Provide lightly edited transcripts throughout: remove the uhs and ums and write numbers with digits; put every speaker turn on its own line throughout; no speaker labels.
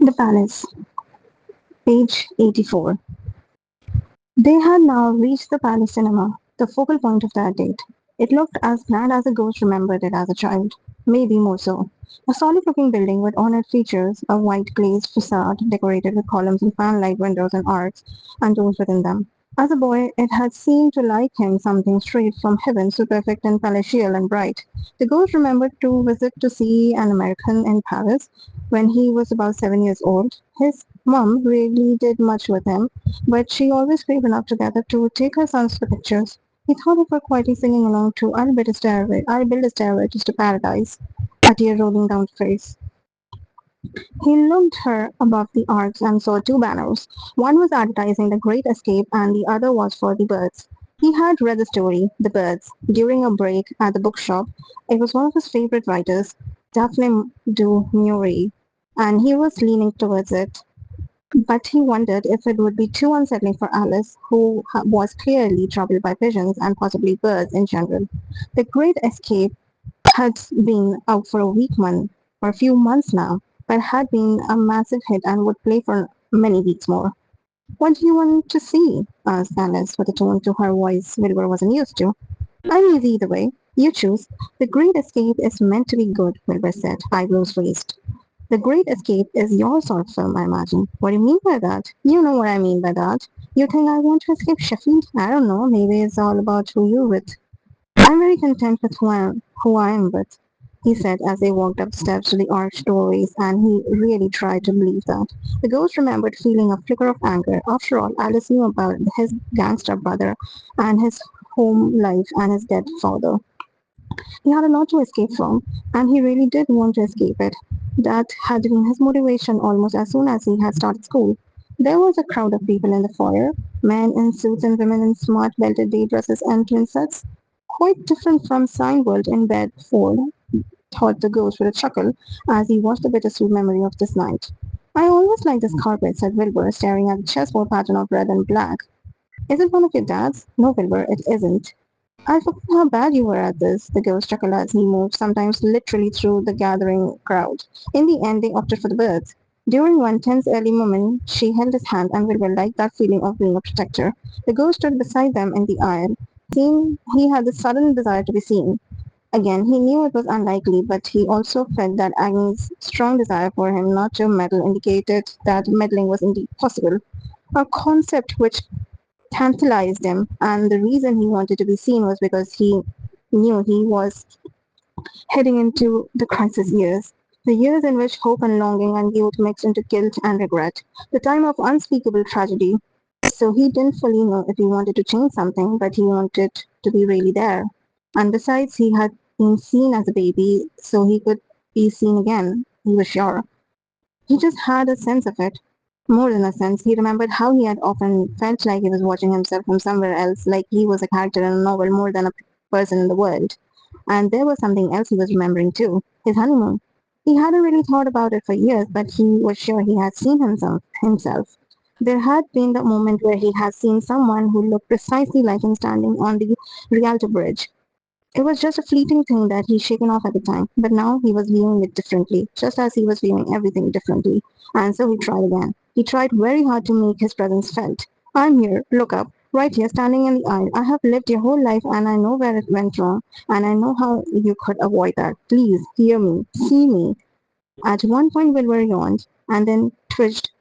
The Palace, page 84. They had now reached the Palace Cinema, the focal point of their date. It looked as grand as the ghost remembered it as a child, maybe more so. A solid-looking building with ornate features, a white glazed facade decorated with columns and fan-like windows and arcs and doors within them. As a boy, it had seemed to like him something straight from heaven, so perfect and palatial and bright. The ghost remembered to visit to see an American in Paris when he was about 7 years old. His mum really did much with him, but she always gave enough together to take her sons to the pictures. He thought of her quietly singing along to I'll build a stairway to paradise, a tear rolling down her face. He looked her above the arcs and saw two banners. One was advertising the Great Escape and the other was for the birds. He had read the story, The Birds, during a break at the bookshop. It was one of his favorite writers, Daphne du Maurier, and he was leaning towards it. But he wondered if it would be too unsettling for Alice, who was clearly troubled by visions and possibly birds in general. The Great Escape had been out for a or a few months now, but had been a massive hit and would play for many weeks more. What do you want to see? Asked Alice with a tone to her voice Wilbur wasn't used to. I'm easy either way. You choose. The Great Escape is meant to be good, Wilbur said, eyebrows raised. The Great Escape is your sort of film, I imagine. What do you mean by that? You know what I mean by that. You think I want to escape Sheffield? I don't know. Maybe it's all about who you're with. I'm very content with who I am with, he said as they walked up the steps to the arched doorways, and he really tried to believe that. The ghost remembered feeling a flicker of anger. After all, Alice knew about his gangster brother and his home life and his dead father. He had a lot to escape from, and he really did want to escape it. That had been his motivation almost as soon as he had started school. There was a crowd of people in the foyer, men in suits and women in smart belted day dresses and twin sets, quite different from Signworld in Bedford, thought the ghost with a chuckle as he watched the bittersweet memory of this night. I always like this carpet, said Wilbur, staring at the chessboard pattern of red and black. Is it one of your dad's? No, Wilbur, it isn't. I forgot how bad you were at this, the ghost chuckled as he moved, sometimes literally through the gathering crowd. In the end, they opted for the birds. During one tense early moment, she held his hand and Wilbur liked that feeling of being a protector. The ghost stood beside them in the aisle. Seeing he had the sudden desire to be seen. Again, he knew it was unlikely, but he also felt that Agnes' strong desire for him not to meddle indicated that meddling was indeed possible, a concept which tantalized him, and the reason he wanted to be seen was because he knew he was heading into the crisis years. The years in which hope and longing and youth mixed into guilt and regret. The time of unspeakable tragedy. So he didn't fully know if he wanted to change something, but he wanted to be really there. And besides, he had been seen as a baby, so he could be seen again, he was sure. He just had a sense of it. More than a sense, he remembered how he had often felt like he was watching himself from somewhere else, like he was a character in a novel more than a person in the world. And there was something else he was remembering too, his honeymoon. He hadn't really thought about it for years, but he was sure he had seen himself. There had been the moment where he had seen someone who looked precisely like him standing on the Rialto Bridge. It was just a fleeting thing that he'd shaken off at the time, but now he was viewing it differently, just as he was viewing everything differently. And so he tried again. He tried very hard to make his presence felt. I'm here, look up, right here, standing in the aisle. I have lived your whole life and I know where it went wrong, and I know how you could avoid that. Please, hear me, see me. At one point, Wilbur yawned and then twitched,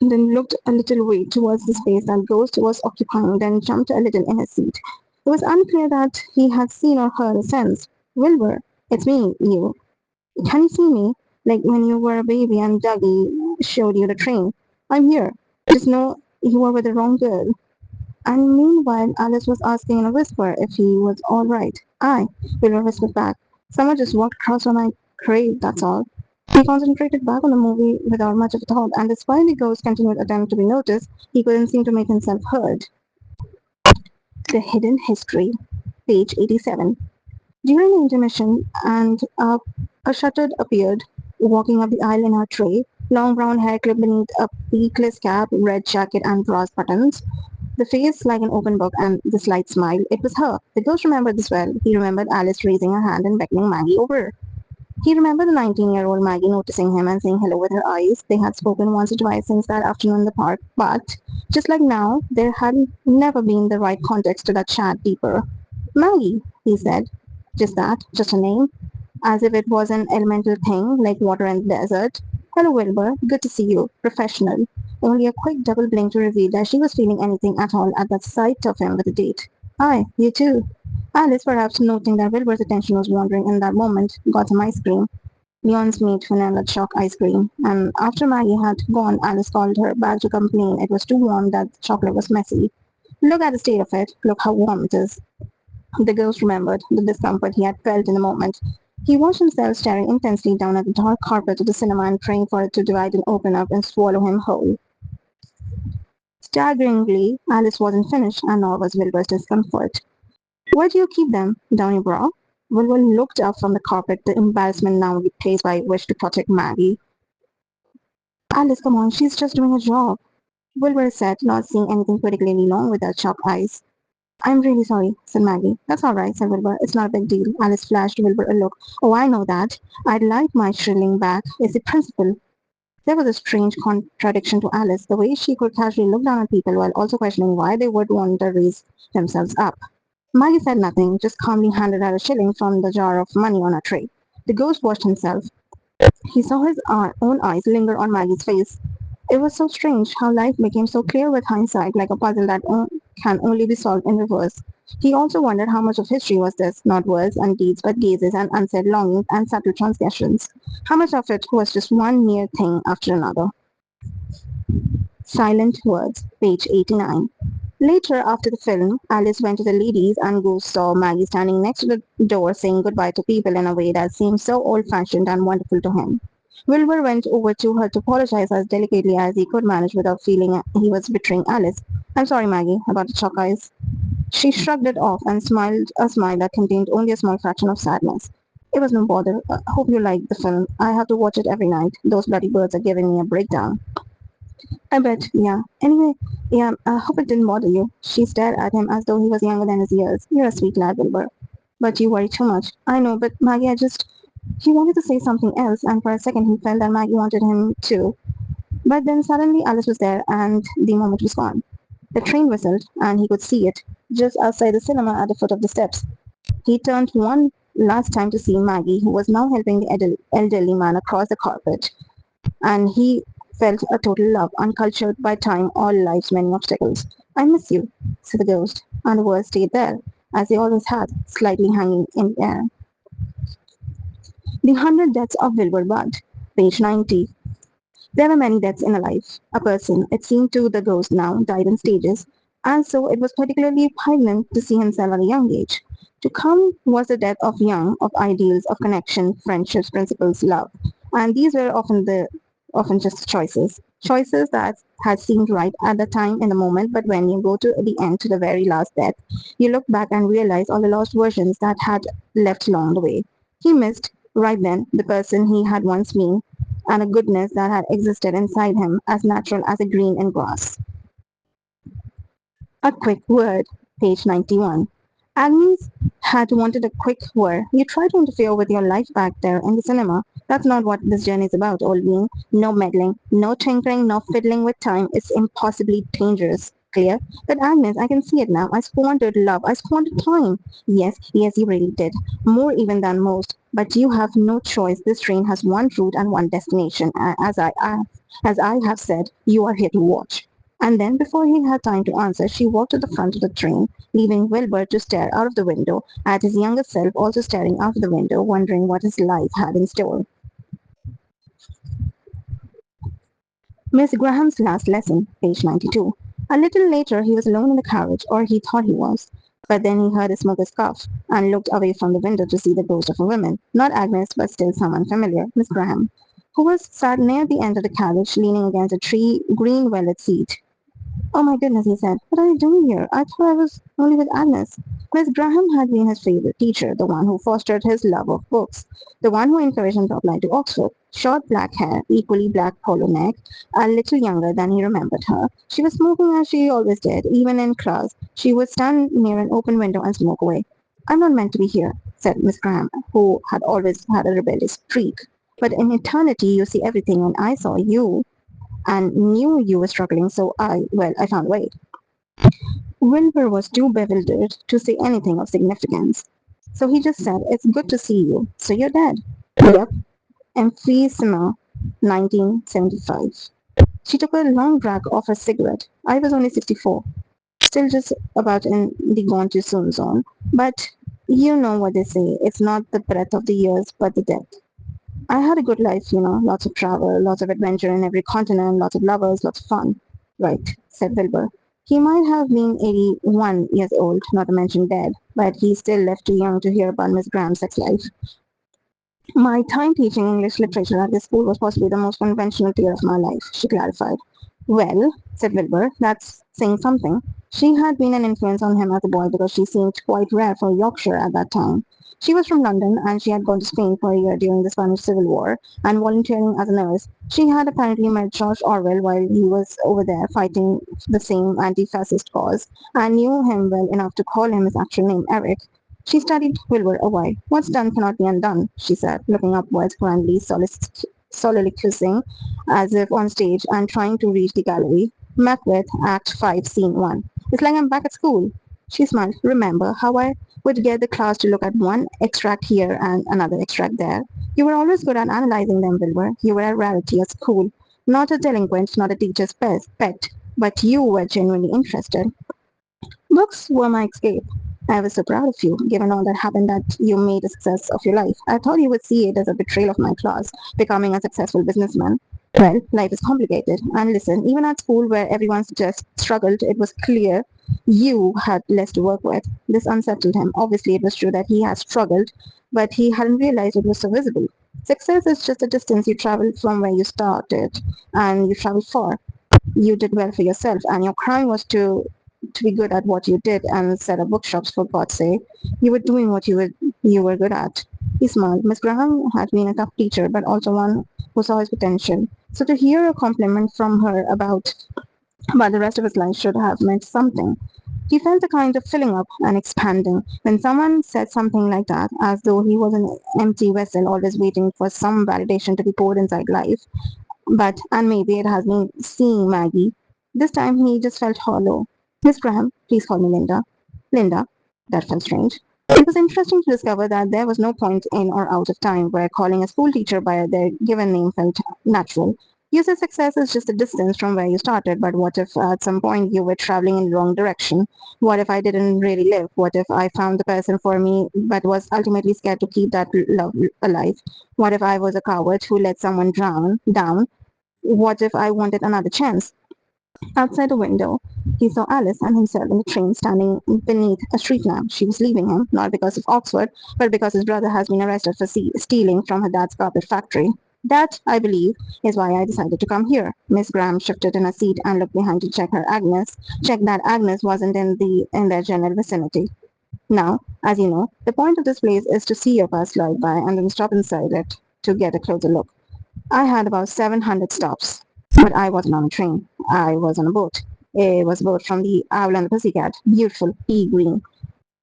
then looked a little way towards the space that Ghost was occupying, then jumped a little in his seat. It was unclear that he had seen or heard a sense. Wilbur, it's me, you. Can you see me? Like when you were a baby and Dougie showed you the train. I'm here. Just know you were with the wrong girl. And meanwhile, Alice was asking in a whisper if he was all right. Aye, Wilbur whispered back. Someone just walked across from my grave, that's all. He concentrated back on the movie without much of a thought, and despite the ghost's continued attempt to be noticed, he couldn't seem to make himself heard. The Hidden History, page 87. During the intermission, and a shutter appeared, walking up the aisle in her tray, long brown hair clipped beneath a peakless cap, red jacket, and brass buttons. The face like an open book, and the slight smile. It was her. The ghost remembered this well. He remembered Alice raising her hand and beckoning Maggie over. He remembered the 19-year-old Maggie noticing him and saying hello with her eyes. They had spoken once or twice since that afternoon in the park, but just like now, there had never been the right context to that chat deeper. Maggie, he said. Just that, just a name, as if it was an elemental thing like water in the desert. Hello, Wilbur. Good to see you. Professional. Only a quick double blink to reveal that she was feeling anything at all at the sight of him with a date. Hi, you too. Alice, perhaps noting that Wilbur's attention was wandering in that moment, got some ice cream. Leon's meat vanilla chalk ice cream, and after Maggie had gone, Alice called her back to complain it was too warm, that the chocolate was messy. Look at the state of it. Look how warm it is. The ghost remembered the discomfort he had felt in the moment. He watched himself staring intensely down at the dark carpet of the cinema and praying for it to divide and open up and swallow him whole. Staggeringly, Alice wasn't finished, and nor was Wilbur's discomfort. Where do you keep them? Down your bra? Wilbur looked up from the carpet, the embarrassment now replaced by a wish to protect Maggie. Alice, come on, she's just doing her job. Wilbur said, not seeing anything particularly wrong with her chalk eyes. I'm really sorry, said Maggie. That's all right, said Wilbur. It's not a big deal. Alice flashed Wilbur a look. Oh, I know that. I'd like my shrilling back. It's the principle. There was a strange contradiction to Alice, the way she could casually look down at people while also questioning why they would want to raise themselves up. Maggie said nothing, just calmly handed her a shilling from the jar of money on a tray. The ghost watched himself. He saw his own eyes linger on Maggie's face. It was so strange how life became so clear with hindsight, like a puzzle that can only be solved in reverse. He also wondered how much of history was this, not words and deeds, but gazes and unsaid longings and subtle transgressions. How much of it was just one mere thing after another? Silent Words, page 89. Later, after the film, Alice went to the ladies and Goose saw Maggie standing next to the door saying goodbye to people in a way that seemed so old-fashioned and wonderful to him. Wilbur went over to her to apologize as delicately as he could manage without feeling he was betraying Alice. I'm sorry, Maggie, about the chalk eyes. She shrugged it off and smiled a smile that contained only a small fraction of sadness. It was no bother. Hope you liked the film. I have to watch it every night. Those bloody birds are giving me a breakdown. I bet, yeah. Anyway, yeah, I hope it didn't bother you. She stared at him as though he was younger than his years. You're a sweet lad, Wilbur. But you worry too much. I know, but Maggie, I just... He wanted to say something else, and for a second he felt that Maggie wanted him too. But then suddenly Alice was there, and the moment was gone. The train whistled, and he could see it, just outside the cinema at the foot of the steps. He turned one last time to see Maggie, who was now helping the elderly man across the carpet, and he felt a total love, uncultured by time, all life's many obstacles. I miss you, said the ghost, and the words stayed there, as they always had, slightly hanging in the air. The 100 Deaths of Wilbur Budd, page 90. There were many deaths in a life. A person, it seemed to the ghost now, died in stages, and so it was particularly poignant to see himself at a young age. To come was the death of young, of ideals, of connection, friendships, principles, love. And these were often just choices. Choices that had seemed right at the time in the moment, but when you go to the end, to the very last death, you look back and realize all the lost versions that had left along the way. He missed, right then, the person he had once been, and a goodness that had existed inside him as natural as a green in grass. A quick word, page 91. Agnes had wanted a quick word. You try to interfere with your life back there in the cinema. That's not what this journey is about, old bean. No meddling, no tinkering, no fiddling with time. It's impossibly dangerous. Clear? But Agnes, I can see it now. I squandered love. I squandered time. Yes, yes, you really did. More even than most. But you have no choice. This train has one route and one destination. As I have said, you are here to watch. And then, before he had time to answer, she walked to the front of the train, leaving Wilbur to stare out of the window at his younger self, also staring out of the window, wondering what his life had in store. Miss Graham's last lesson, page 92. A little later he was alone in the carriage, or he thought he was. But then he heard a smoker's cough, and looked away from the window to see the ghost of a woman, not Agnes, but still someone familiar, Miss Graham, who was sat near the end of the carriage, leaning against a green velvet seat. Oh my goodness, he said. What are you doing here? I thought I was only with Agnes. Miss Graham had been his favorite teacher, the one who fostered his love of books, the one who encouraged him to apply to Oxford. Short black hair, equally black polo neck, a little younger than he remembered her. She was smoking as she always did, even in class. She would stand near an open window and smoke away. I'm not meant to be here, said Miss Graham, who had always had a rebellious streak. But in eternity, you see everything, and I saw you and knew you were struggling, so I found a way. Wilbur was too bewildered to say anything of significance. So he just said, "It's good to see you. So you're dead." Yep. Emphysema, 1975. She took a long drag of her cigarette. I was only 64, still just about in the gone too soon zone. But you know what they say, it's not the breadth of the years, but the depth. I had a good life, lots of travel, lots of adventure in every continent, lots of lovers, lots of fun. Right, said Wilbur. He might have been 81 years old, not to mention dead, but he still left too young to hear about Miss Graham's sex life. My time teaching English literature at this school was possibly the most conventional year of my life, she clarified. Well, said Wilbur, that's saying something. She had been an influence on him as a boy because she seemed quite rare for Yorkshire at that time. She was from London and she had gone to Spain for a year during the Spanish Civil War and volunteering as a nurse. She had apparently met George Orwell while he was over there fighting the same anti-fascist cause and knew him well enough to call him his actual name, Eric. She studied Wilbur a while. "What's done cannot be undone," she said, looking upwards grandly, soliloquizing as if on stage and trying to reach the gallery. "Macbeth, Act 5, Scene 1. It's like I'm back at school." She smiled. "Remember how I would get the class to look at one extract here and another extract there? You were always good at analyzing them, Wilbur. You were a rarity at school. Not a delinquent, not a teacher's pet, but you were genuinely interested. Books were my escape. I was so proud of you, given all that happened that you made a success of your life. I thought you would see it as a betrayal of my class, becoming a successful businessman. Well, life is complicated. And listen, even at school where everyone's just struggled, it was clear you had less to work with. This unsettled him. Obviously, it was true that he had struggled, but he hadn't realized it was so visible. Success is just a distance you travel from where you started, and you travel far. You did well for yourself, and your crime was to be good at what you did and set up bookshops, for God's sake. You were doing what you were good at. He smiled. Miss Graham had been a tough teacher, but also one who saw his potential. So to hear a compliment from her about the rest of his life should have meant something. He felt a kind of filling up and expanding when someone said something like that, as though he was an empty vessel always waiting for some validation to be poured inside life. And maybe it has been seeing Maggie. This time he just felt hollow. "Miss Graham, please call me Linda." Linda. That felt strange. It was interesting to discover that there was no point in or out of time where calling a school teacher by their given name felt natural. You said success is just a distance from where you started, but what if at some point you were traveling in the wrong direction? What if I didn't really live? What if I found the person for me but was ultimately scared to keep that love alive? What if I was a coward who let someone drown down? What if I wanted another chance? Outside the window, he saw Alice and himself in the train standing beneath a street lamp. She was leaving him, not because of Oxford, but because his brother has been arrested for stealing from her dad's carpet factory. That, I believe, is why I decided to come here. Miss Graham shifted in her seat and looked behind to check that Agnes wasn't in their general vicinity. Now, as you know, the point of this place is to see your car slide by and then stop inside it to get a closer look. I had about 700 stops, but I wasn't on a train. I was on a boat. It was a boat from the Owl and the Pussycat, beautiful, pea green.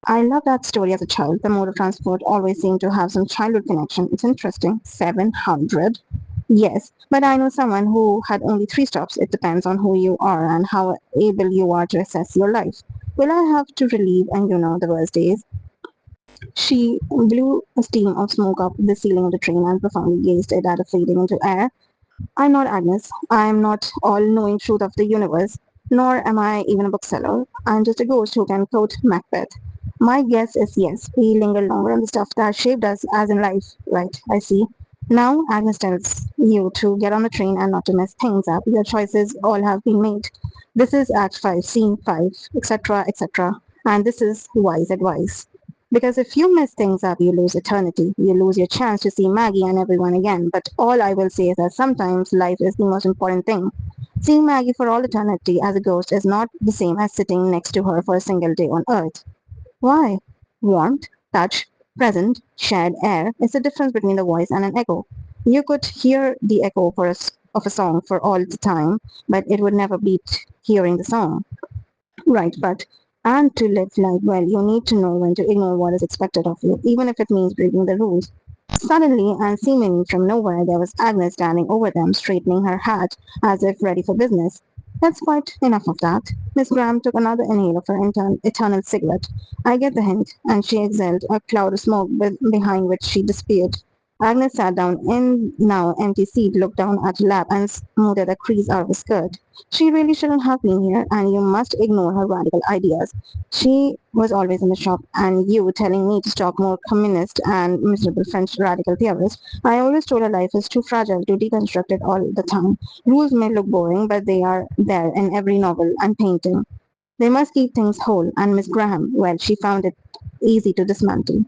I loved that story as a child. The mode of transport always seemed to have some childhood connection. It's interesting. 700? Yes, but I know someone who had only 3 stops. It depends on who you are and how able you are to assess your life. Will I have to relieve and the worst days? She blew a stream of smoke up the ceiling of the train and profoundly gazed it at it fading into air. "I'm not Agnes. I'm not all-knowing truth of the universe, nor am I even a bookseller. I'm just a ghost who can quote Macbeth. My guess is yes, we linger longer on the stuff that shaped us as in life. Right, I see. Now Agnes tells you to get on the train and not to mess things up. Your choices all have been made. This is Act 5, Scene 5, etc., etc. And this is wise advice. Because if you mess things up, you lose eternity. You lose your chance to see Maggie and everyone again. But all I will say is that sometimes life is the most important thing. Seeing Maggie for all eternity as a ghost is not the same as sitting next to her for a single day on Earth. Why? Warmth, touch, present, shared air is the difference between the voice and an echo. You could hear the echo of a song for all the time, but it would never beat hearing the song. Right, but And to live life well, you need to know when to ignore what is expected of you, even if it means breaking the rules. Suddenly, and seemingly from nowhere, there was Agnes standing over them, straightening her hat as if ready for business. That's quite enough of that. Miss Graham took another inhale of her eternal cigarette. I get the hint, and she exhaled a cloud of smoke behind which she disappeared. Agnes sat down in now empty seat, looked down at her lap, and smoothed a crease out of her skirt. She really shouldn't have been here, and you must ignore her radical ideas. She was always in the shop, and you telling me to stalk more communist and miserable French radical theorists. I always told her life is too fragile to deconstruct it all the time. Rules may look boring, but they are there in every novel and painting. They must keep things whole, and Miss Graham, well, she found it easy to dismantle.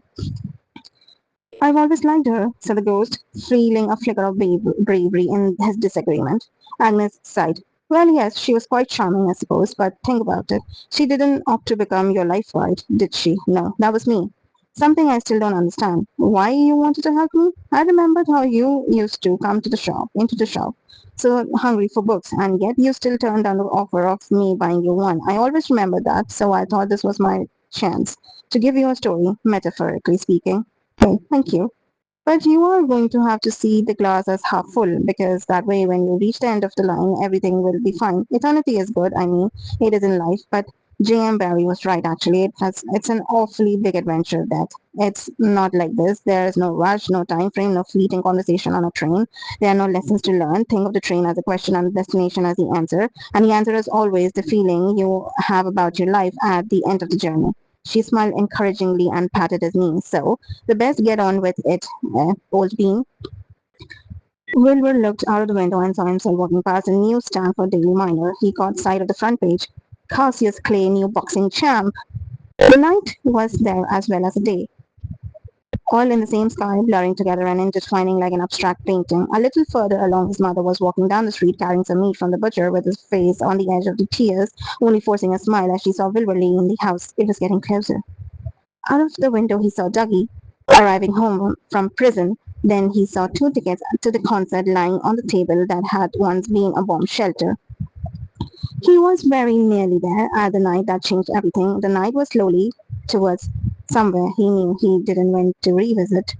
I've always liked her, said the ghost, feeling a flicker of bravery in his disagreement. Agnes sighed. Well, yes, she was quite charming, I suppose, but think about it. She didn't opt to become your life guide, did she? No, that was me. Something I still don't understand. Why you wanted to help me? I remembered how you used to come into the shop, so hungry for books, and yet you still turned down the offer of me buying you one. I always remember that, so I thought this was my chance to give you a story, metaphorically speaking. Okay, thank you. But you are going to have to see the glass as half full because that way, when you reach the end of the line, everything will be fine. Eternity is good, I mean, it is in life, but J.M. Barrie was right actually. It's an awfully big adventure that it's not like this. There is no rush, no time frame, no fleeting conversation on a train. There are no lessons to learn. Think of the train as a question and the destination as the answer. And the answer is always the feeling you have about your life at the end of the journey. She smiled encouragingly and patted his knee. So, the best get on with it, old bean. Wilbur looked out of the window and saw himself walking past a newsstand for Daily Miner. He caught sight of the front page. Cassius Clay, new boxing champ. The night was there as well as the day, all in the same sky, blurring together and intertwining like an abstract painting. A little further along, his mother was walking down the street carrying some meat from the butcher with his face on the edge of the tears, only forcing a smile as she saw Wilbur leaving the house. It was getting closer. Out of the window he saw Dougie arriving home from prison. Then he saw 2 tickets to the concert lying on the table that had once been a bomb shelter. He was very nearly there at the night that changed everything. The night was slowly towards somewhere he knew he didn't want to revisit.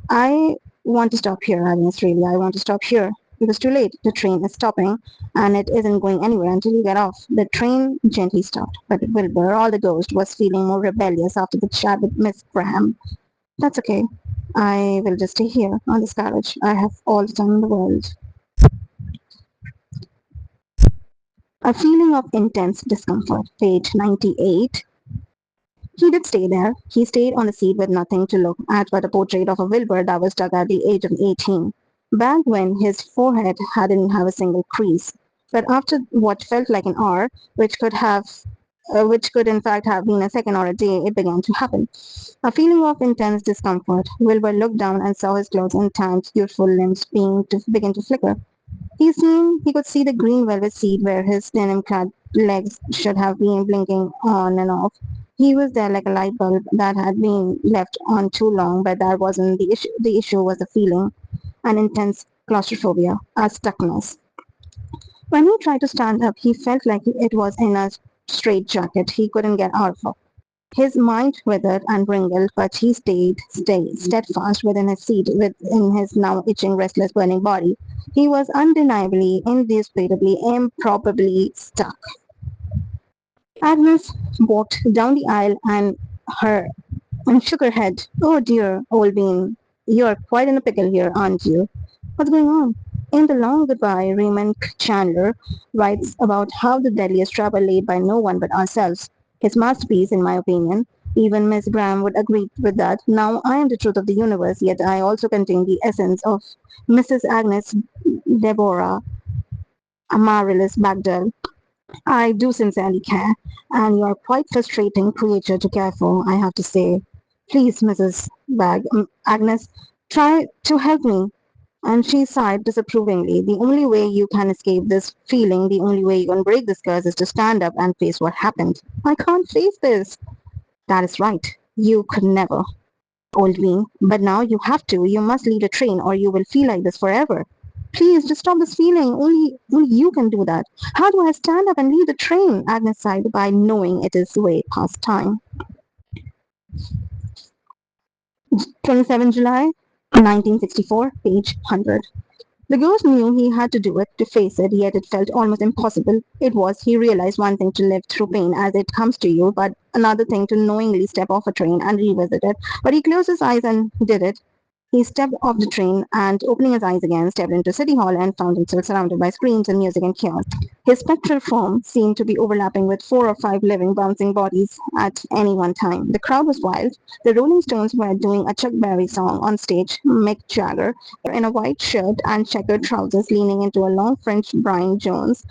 I want to stop here, Agnes, really. I want to stop here. It was too late. The train is stopping, and it isn't going anywhere until you get off. The train gently stopped, but Wilbur, all the ghost, was feeling more rebellious after the chat with Miss Graham. That's okay. I will just stay here on this carriage. I have all the time in the world. A feeling of intense discomfort. Page 98. He did stay there. He stayed on the seat with nothing to look at but a portrait of a Wilbur that was dug at the age of 18. Back when his forehead hadn't have a single crease. But after what felt like an hour, which could in fact have been a second or a day, it began to happen. A feeling of intense discomfort. Wilbur looked down and saw his clothes and tanned, youthful limbs begin to flicker. He could see the green velvet seat where his denim-clad legs should have been blinking on and off. He was there like a light bulb that had been left on too long, but that wasn't the issue. The issue was the feeling, an intense claustrophobia, a stuckness. When he tried to stand up, he felt like it was in a straitjacket he couldn't get out of. His mind withered and wrinkled, but he stayed steadfast within his seat, within his now itching, restless, burning body. He was undeniably, indisputably, improbably stuck. Agnes walked down the aisle her and shook her head. Oh dear, old bean, you're quite in a pickle here, aren't you? What's going on? In The Long Goodbye, Raymond Chandler writes about how the deadliest trap are laid by no one but ourselves. His masterpiece, in my opinion. Even Miss Graham would agree with that. Now I am the truth of the universe, yet I also contain the essence of Mrs. Agnes Deborah Amaryllis Bagdell. I do sincerely care, and you are quite frustrating creature to care for, I have to say. Please, Agnes, try to help me. And she sighed disapprovingly. The only way you can escape this feeling, the only way you can break this curse is to stand up and face what happened. I can't face this. That is right. You could never, old me. But now you have to. You must leave the train or you will feel like this forever. Please, just stop this feeling. Only you can do that. How do I stand up and leave the train? Agnes sighed by knowing it is way past time. 27 July 1964, page 100. The ghost knew he had to do it, to face it, yet it felt almost impossible. It was, he realized, one thing to live through pain as it comes to you, but another thing to knowingly step off a train and revisit it. But he closed his eyes and did it. He stepped off the train and, opening his eyes again, stepped into City Hall and found himself surrounded by screams and music and chaos. His spectral form seemed to be overlapping with 4 or 5 living, bouncing bodies at any one time. The crowd was wild. The Rolling Stones were doing a Chuck Berry song on stage. Mick Jagger, in a white shirt and checkered trousers, leaning into a long French Brian Jones,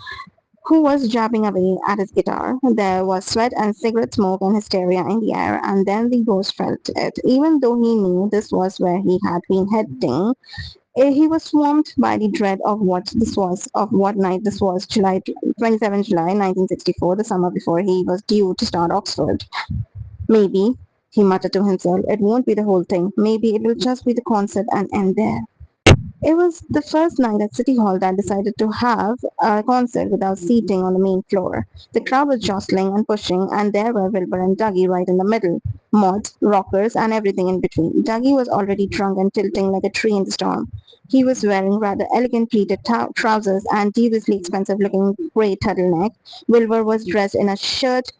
who was jabbing away at his guitar. There was sweat and cigarette smoke and hysteria in the air, and then the ghost felt it. Even though he knew this was where he had been heading, he was swamped by the dread of what night this was, 27 July 1964, the summer before he was due to start Oxford. Maybe, he muttered to himself, it won't be the whole thing. Maybe it will just be the concert and end there. It was the first night at City Hall that decided to have a concert without seating on the main floor. The crowd was jostling and pushing, and there were Wilbur and Dougie right in the middle. Mods, rockers, and everything in between. Dougie was already drunk and tilting like a tree in the storm. He was wearing rather elegant pleated trousers and deviously expensive looking grey turtleneck. Wilbur was dressed in a shirt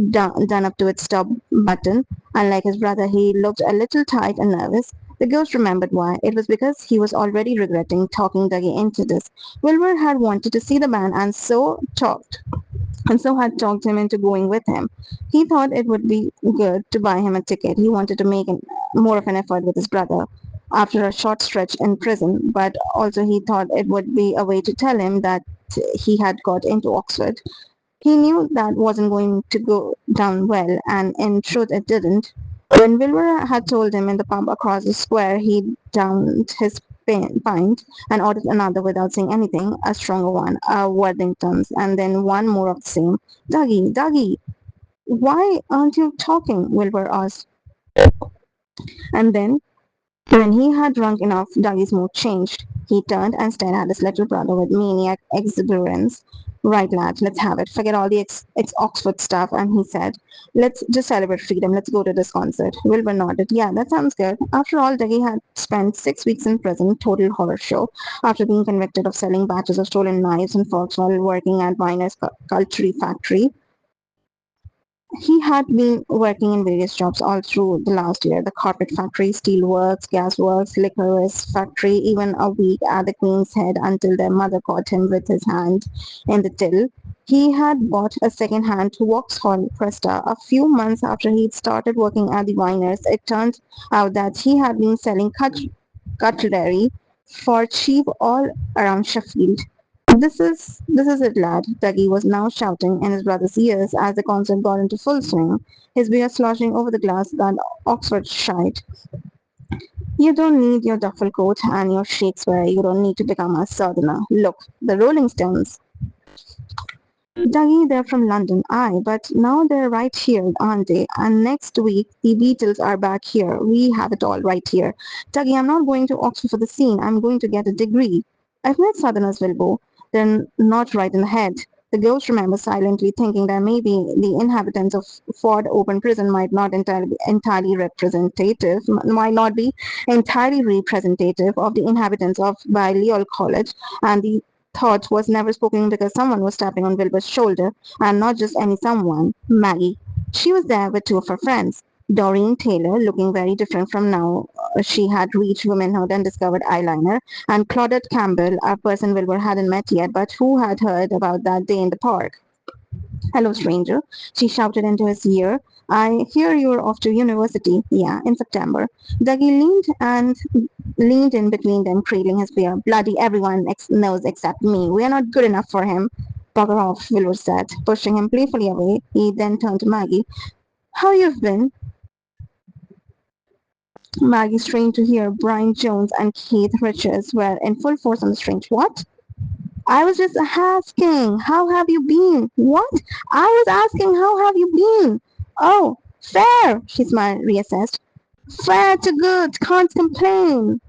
done up to its top button. Unlike his brother, he looked a little tight and nervous. The ghost remembered why. It was because he was already regretting talking Dougie into this. Wilbur had wanted to see the band and so had talked him into going with him. He thought it would be good to buy him a ticket. He wanted to make more of an effort with his brother after a short stretch in prison, but also he thought it would be a way to tell him that he had got into Oxford. He knew that wasn't going to go down well, and in truth it didn't. When Wilbur had told him in the pub across the square, he downed his pint and ordered another without saying anything, a stronger one, a Worthington's, and then one more of the same. Dougie, why aren't you talking? Wilbur asked. And then when he had drunk enough, Dougie's mood changed. He turned and stared at his little brother with maniac exuberance. Right, lad, let's have it. Forget all the Oxford stuff. And he said, let's just celebrate freedom. Let's go to this concert. Wilbur nodded. Yeah, that sounds good. After all, Dougie had spent 6 weeks in prison, total horror show, after being convicted of selling batches of stolen knives and forks while working at Viner's Culture Factory. He had been working in various jobs all through the last year: the carpet factory, steelworks, gasworks, liquorist factory, even a week at the Queen's Head until their mother caught him with his hand in the till. He had bought a second-hand Vauxhall Cresta a few months after he'd started working at the Viners. It turned out that he had been selling cutlery for cheap all around Sheffield. This is it, lad, Dougie was now shouting in his brother's ears as the concert got into full swing, his beer sloshing over the glass that Oxford shite. You don't need your duffel coat and your Shakespeare. You don't need to become a southerner. Look, the Rolling Stones. Dougie, they're from London, aye, but now they're right here, aren't they? And next week, the Beatles are back here. We have it all right here. Dougie, I'm not going to Oxford for the scene. I'm going to get a degree. I've met Southerners, Wilbur. They're not right in the head. The ghost remembers silently thinking that maybe the inhabitants of Ford Open Prison might not be entirely representative of the inhabitants of Balliol College, and the thought was never spoken because someone was tapping on Wilbur's shoulder, and not just any someone, Maggie. She was there with two of her friends. Doreen Taylor, looking very different from now she had reached womanhood and discovered eyeliner, and Claudette Campbell, a person Wilbur hadn't met yet, but who had heard about that day in the park. Hello, stranger, she shouted into his ear. I hear you're off to university. Yeah, in September. Dougie leaned in between them, cradling his beer. Bloody everyone knows except me. We are not good enough for him. Bugger off, Wilbur said, pushing him playfully away. He then turned to Maggie. How you've been? Maggie strained to hear Brian Jones and Keith Richards were in full force on the strings. What? I was just asking, how have you been? What? I was asking, how have you been? Oh, fair, she smiled, reassessed. Fair to good, can't complain.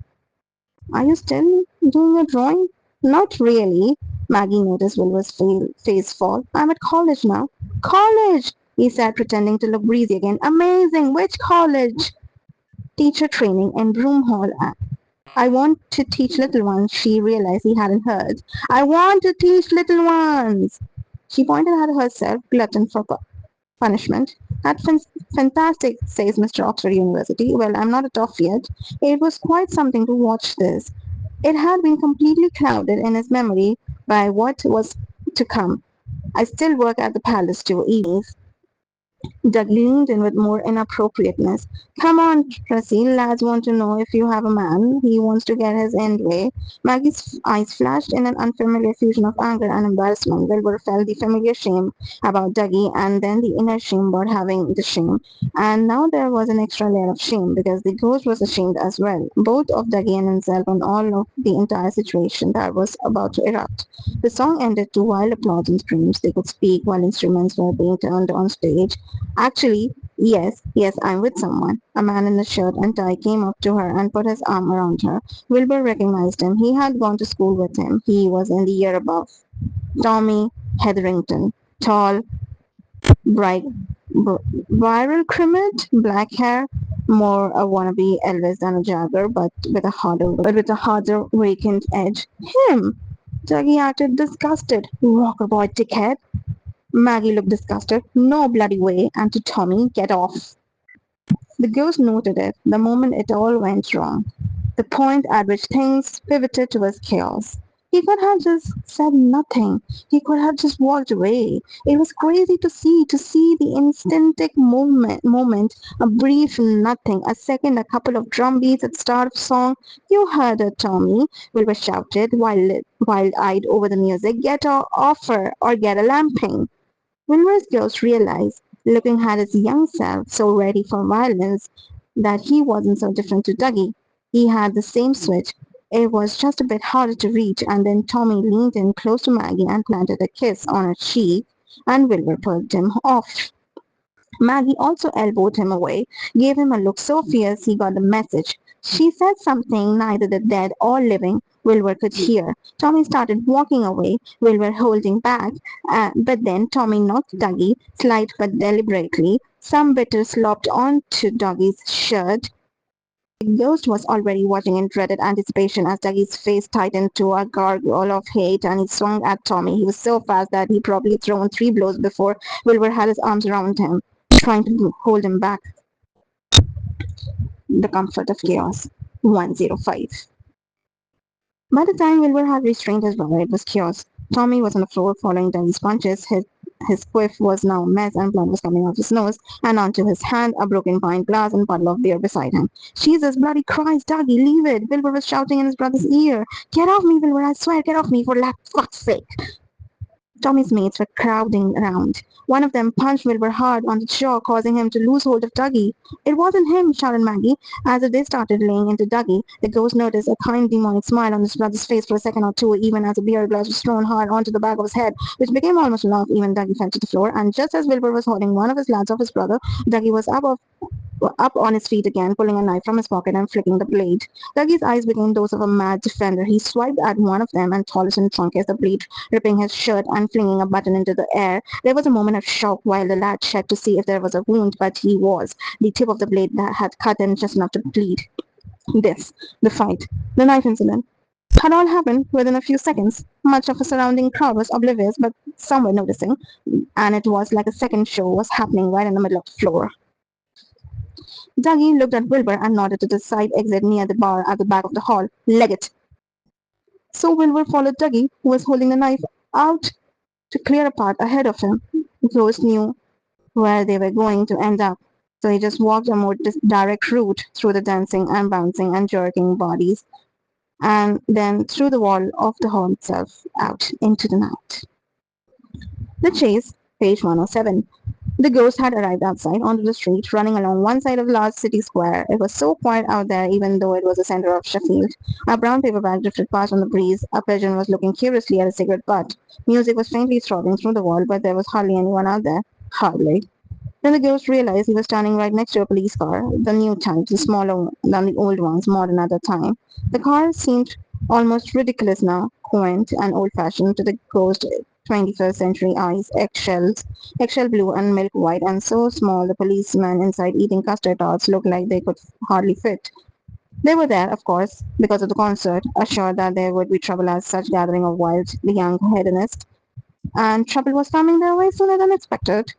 Are you still doing your drawing? Not really. Maggie noticed Wilbur's face fall. I'm at college now. College! He said, pretending to look breezy again. Amazing! Which college? Teacher training in Broom Hall. I want to teach little ones. She realized he hadn't heard. I want to teach little ones. She pointed at herself, glutton for punishment. That's fantastic, says Mr. Oxford University. Well, I'm not a toff yet. It was quite something to watch this. It had been completely clouded in his memory by what was to come. I still work at the palace too, evenings. Doug leaned in with more inappropriateness. Come on, Tracy, lads want to know if you have a man. He wants to get his end way. Maggie's eyes flashed in an unfamiliar fusion of anger and embarrassment. Wilbur felt the familiar shame about Dougie and then the inner shame about having the shame. And now there was an extra layer of shame because the ghost was ashamed as well, both of Dougie and himself and all of the entire situation that was about to erupt. The song ended to wild applause and screams. They could speak while instruments were being turned on stage. Actually, yes, I'm with someone. A man in a shirt and tie came up to her and put his arm around her. Wilbur recognized him. He had gone to school with him. He was in the year above. Tommy Hetherington. Tall, bright, viral crimid, black hair, more a wannabe Elvis than a Jagger, but with a harder, vacant edge. Him! Dougie acted disgusted. Rocker boy, dickhead. Maggie looked disgusted. No bloody way. And to Tommy, get off. The ghost noted it the moment it all went wrong, the point at which things pivoted towards chaos. He could have just said nothing. He could have just walked away. It was crazy to see the instinctive moment, a brief nothing, a second, a couple of drum beats at the start of song. You heard it, Tommy, Wilbur shouted, wild-eyed over the music. Get off her or get a lamping. Wilbur's ghost realized, looking at his young self, so ready for violence, that he wasn't so different to Dougie. He had the same switch. It was just a bit harder to reach, and then Tommy leaned in close to Maggie and planted a kiss on her cheek, and Wilbur pulled him off. Maggie also elbowed him away, gave him a look so fierce he got the message. She said something neither the dead or living Wilbur could hear. Tommy started walking away, Wilbur holding back, but then Tommy knocked Dougie, slight but deliberately. Some bitter slopped onto Dougie's shirt. The ghost was already watching in dreaded anticipation as Dougie's face tightened to a gargoyle of hate and he swung at Tommy. He was so fast that he probably thrown 3 blows before Wilbur had his arms around him, trying to hold him back. The comfort of chaos. 105. By the time Wilbur had restrained his brother, it was chaos. Tommy was on the floor following Dougie's punches. His quiff was now a mess and blood was coming out his nose and onto his hand, a broken pint glass and puddle of beer beside him. Jesus bloody Christ, Dougie, leave it! Wilbur was shouting in his brother's ear. Get off me, Wilbur, I swear, get off me, for fuck's sake! Tommy's mates were crowding around. One of them punched Wilbur hard on the jaw, causing him to lose hold of Dougie. It wasn't him, shouted Maggie. As they started laying into Dougie, the ghost noticed a kind demonic smile on his brother's face for a second or two, even as a beer glass was thrown hard onto the back of his head, which became almost a laugh. Even Dougie fell to the floor, and just as Wilbur was holding one of his lads off his brother, Dougie was up on his feet again, pulling a knife from his pocket and flicking the blade. Dougie's eyes became those of a mad defender. He swiped at one of them and Tollis and Trunkes, the blade ripping his shirt and flinging a button into the air. There was a moment of shock while the lad checked to see if there was a wound, but he was. The tip of the blade that had cut him just enough to bleed. This, the fight, the knife incident, had all happened within a few seconds. Much of the surrounding crowd was oblivious, but some were noticing, and it was like a second show was happening right in the middle of the floor. Dougie looked at Wilbur and nodded to the side exit near the bar at the back of the hall. Leg it. So Wilbur followed Dougie, who was holding the knife, out to clear a path ahead of him. Ghost knew where they were going to end up, so he just walked a more direct route through the dancing and bouncing and jerking bodies, and then through the wall of the hall itself, out into the night. The Chase, page 107. The ghost had arrived outside onto the street, running along one side of the large city square. It was so quiet out there, even though it was the center of Sheffield. A brown paper bag drifted past on the breeze. A pigeon was looking curiously at a cigarette butt. Music was faintly throbbing through the wall, but there was hardly anyone out there. Hardly. Then the ghost realized he was standing right next to a police car, the new type, the smaller than the old ones, modern at the time. The car seemed almost ridiculous now. quaint and old-fashioned to the ghost 21st century eyes, eggshell blue and milk white, and so small the policemen inside eating custard tarts looked like they could hardly fit. They were there, of course, because of the concert, assured that there would be trouble as such gathering of wild young hedonists, and trouble was coming their way sooner than expected.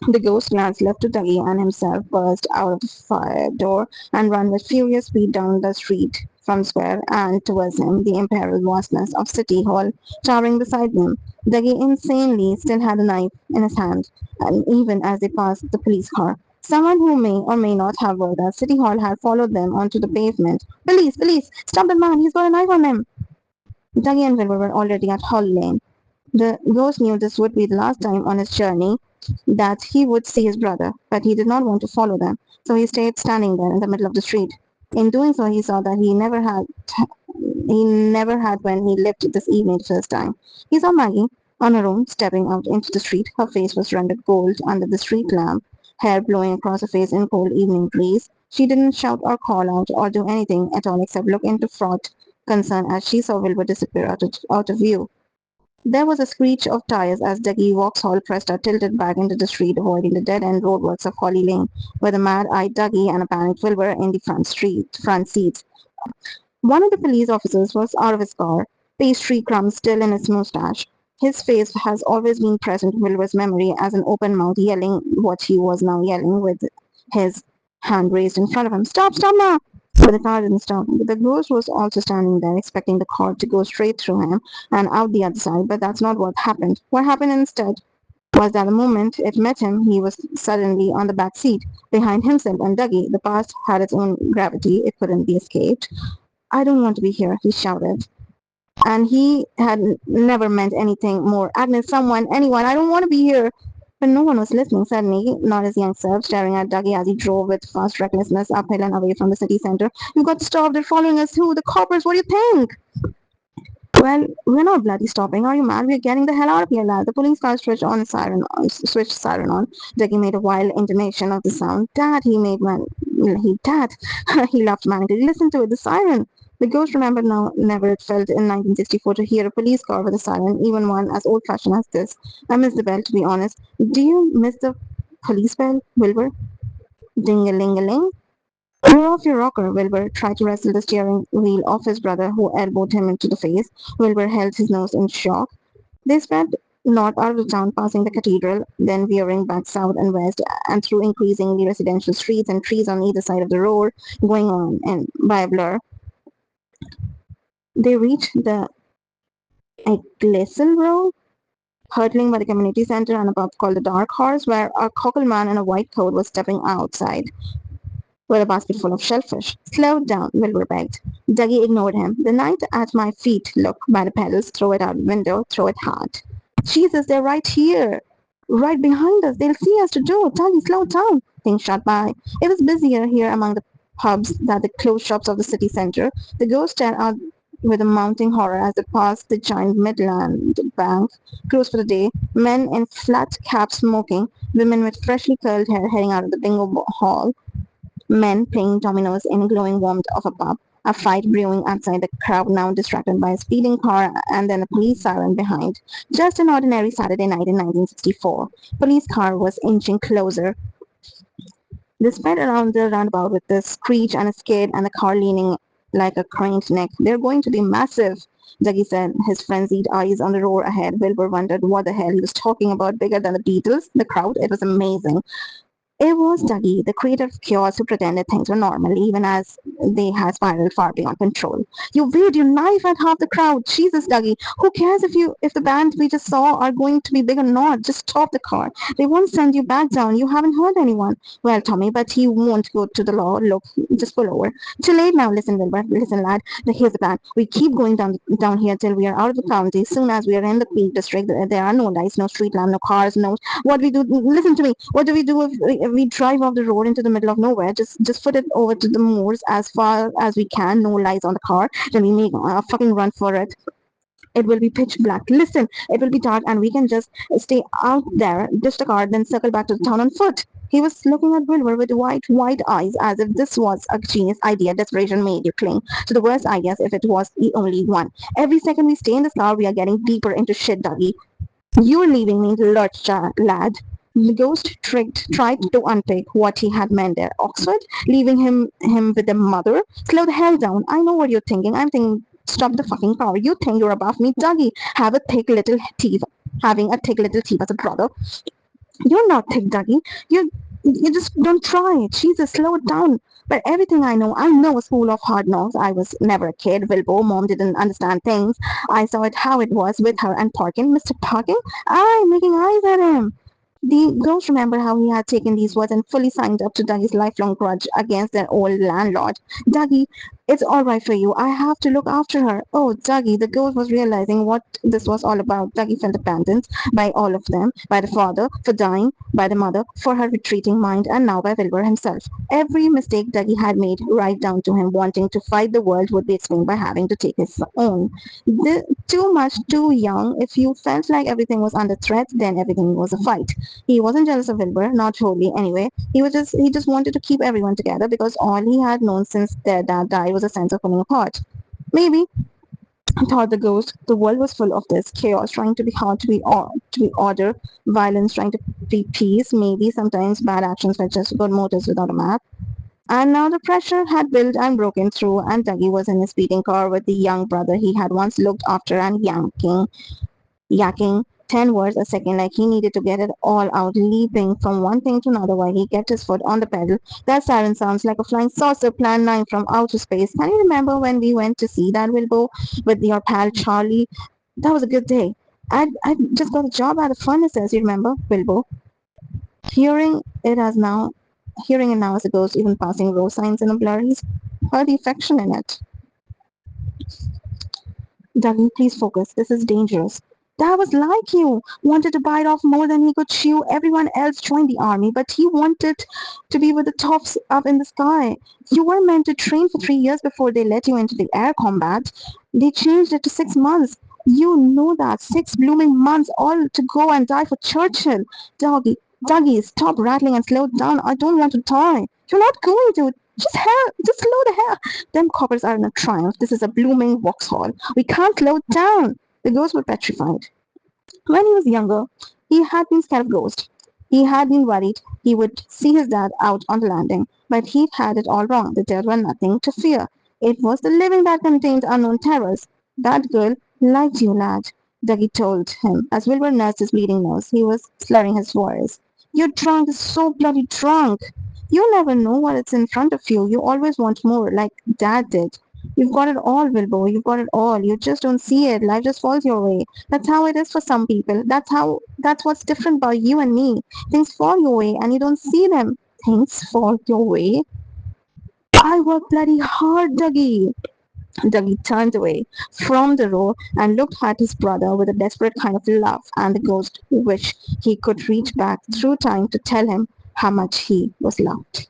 The ghost lads left to Dougie and himself burst out of the fire door and ran with furious speed down the street from square and towards him, the imperial vastness of City Hall towering beside them. Dougie insanely still had a knife in his hand, and even as they passed the police car, someone who may or may not have worked at City Hall had followed them onto the pavement. Police! Police! Stop that man! He's got a knife on him! Dougie and Wilbur were already at Hall Lane. The ghost knew this would be the last time on his journey that he would see his brother, but he did not want to follow them, so he stayed standing there in the middle of the street. In doing so, he saw that he never had when he lived this evening the first time. He saw Maggie on her own, stepping out into the street. Her face was rendered gold under the street lamp, hair blowing across her face in cold evening breeze. She didn't shout or call out or do anything at all except look into fraught concern as she saw Wilbur disappear out of view. There was a screech of tires as Dougie Vauxhall Cresta tilted back into the street, avoiding the dead-end roadworks of Holly Lane, where the mad-eyed Dougie and a panicked Will were in the front seats. One of the police officers was out of his car, pastry crumbs still in his mustache. His face has always been present in Wilbur's memory as an open mouth yelling what he was now yelling with his hand raised in front of him. Stop, stop now! But the car didn't stop. The ghost was also standing there, expecting the car to go straight through him and out the other side, but that's not what happened. What happened instead was that the moment it met him, he was suddenly on the back seat, behind himself and Dougie. The past had its own gravity, it couldn't be escaped. I don't want to be here, he shouted. And he had never meant anything more. Agnes, someone, anyone, I don't want to be here. But no one was listening, suddenly, not his young self, staring at Dougie as he drove with fast recklessness uphill and away from the city center. You've got to stop, they're following us too, the coppers, what do you think? Well, we're not bloody stopping. Are you mad? We're getting the hell out of here, lad. The police car switched siren on. Dougie made a wild intonation of the sound. Dad, Dad, he laughed manically. Listen to it, the siren. The ghost remembered now never it felt in 1964 to hear a police car with a siren, even one as old-fashioned as this. I miss the bell, to be honest. Do you miss the police bell, Wilbur? Ding-a-ling-a-ling. You're off your rocker, Wilbur tried to wrestle the steering wheel off his brother, who elbowed him into the face. Wilbur held his nose in shock. They sped north out of the town, passing the cathedral, then veering back south and west, and through increasingly residential streets and trees on either side of the road, going on and by a blur. They reached the Eglison Road, hurtling by the community center and a pub called the Dark Horse, where a cockle man in a white coat was stepping outside with a basket full of shellfish. Slow down, Wilbur begged. Dougie ignored him. The night at my feet. Look, by the pedals. Throw it out the window. Throw it hard. Jesus, they're right here. Right behind us. They'll see us to do. Dougie, slow down. Things shot by. It was busier here among the pubs than the closed shops of the city center. The ghost stared out with a mounting horror as they passed the giant Midland Bank, closed for the day, men in flat caps smoking, women with freshly curled hair heading out of the bingo hall, men playing dominoes in the glowing warmth of a pub, a fight brewing outside, the crowd now distracted by a speeding car and then a police siren behind. Just an ordinary Saturday night in 1964. Police car was inching closer. They sped around the roundabout with the screech and a skid and the car leaning like a craned neck. They're going to be massive, Dougie said, his frenzied eyes on the roar ahead. Wilbur wondered what the hell he was talking about, bigger than the Beatles, the crowd. It was amazing. It was Dougie, the creator of chaos, who pretended things were normal, even as they had spiraled far beyond control. You waved your knife at half the crowd. Jesus, Dougie, who cares if the band we just saw are going to be big or not? Just stop the car. They won't send you back down. You haven't hurt anyone. Well, Tommy, but he won't go to the law. Look, just pull over. Too late now. Listen, Wilbur. Listen, lad. Here's the plan. We keep going down here till we are out of the county. Soon as we are in the Peak District, there are no lights, no street lamp, no cars, no what we do. Listen to me. What do we do if we drive off the road into the middle of nowhere? Just foot it over to the moors as far as we can. No lights on the car. Then we make a fucking run for it. It will be pitch black. Listen, it will be dark and we can just stay out there, ditch the car, then circle back to the town on foot. He was looking at Wilbur with wide eyes as if this was a genius idea. Desperation made you cling to the worst ideas if it was the only one. Every second we stay in this car, we are getting deeper into shit, Dougie. You're leaving me, lurched lad. The ghost tried to unpick what he had meant there. Oxford? Leaving him with a mother? Slow the hell down. I know what you're thinking. I'm thinking, stop the fucking car. You think you're above me, Dougie. Having a thick little thief as a brother. You're not thick, Dougie. You just don't try. Jesus, slow it down. But everything I know a school of hard knocks. I was never a kid. Wilbur, mom didn't understand things. I saw it how it was with her and Parkin. Mr. Parkin? I making eyes at him. The ghost remembered how he had taken these words and fully signed up to Dougie's lifelong grudge against their old landlord. Dougie, it's all right for you. I have to look after her. Oh, Dougie, the ghost was realizing what this was all about. Dougie felt abandoned by all of them, by the father for dying, by the mother for her retreating mind, and now by Wilbur himself. Every mistake Dougie had made, right down to him wanting to fight the world, would be explained by having to take his own. Too much, too young. If you felt like everything was under threat, then everything was a fight. He wasn't jealous of Wilbur, not wholly anyway. He just wanted to keep everyone together because all he had known since their dad died was a sense of pulling apart. Maybe, thought the ghost, the world was full of this chaos, trying to be hard to be order, violence trying to be peace. Maybe sometimes bad actions were just good motives without a map. And now the pressure had built and broken through, and Dougie was in his speeding car with the young brother he had once looked after and yakking 10 words a second like he needed to get it all out, leaping from one thing to another while he kept his foot on the pedal. That siren sounds like a flying saucer Plan 9 from outer space. Can you remember when we went to see that, Wilbur, with your pal Charlie? That was a good day. I just got a job at the furnaces, you remember, Wilbur? Hearing it as now, hearing it now as a ghost, even passing road signs in a blur, he's heard the affection in it. Dougie, please focus. This is dangerous. That was like you. Wanted to bite off more than he could chew. Everyone else joined the army, but he wanted to be with the tops up in the sky. You were meant to train for 3 years before they let you into the air combat. They changed it to 6 months. You know that. 6 blooming months all to go and die for Churchill. Doggy, Dougie, stop rattling and slow down. I don't want to die. You're not going to. Just slow the hell. Them coppers are in a triumph. This is a blooming Vauxhall. We can't slow down. The ghosts were petrified. When he was younger, he had been scared of ghosts. He had been worried he would see his dad out on the landing, but he'd had it all wrong. The dead were nothing to fear. It was the living that contained unknown terrors. That girl liked you, lad, Dougie told him as Wilbur nursed his bleeding nose. He was slurring his voice. You're drunk, so bloody drunk. You never know what's in front of you. You always want more, like Dad did. You've got it all, Wilbur. You've got it all. You just don't see it. Life just falls your way. That's how it is for some people. That's what's different about you and me. Things fall your way and you don't see them. Things fall your way. I work bloody hard, Dougie. Dougie turned away from the road and looked at his brother with a desperate kind of love and the ghost wished he could reach back through time to tell him how much he was loved.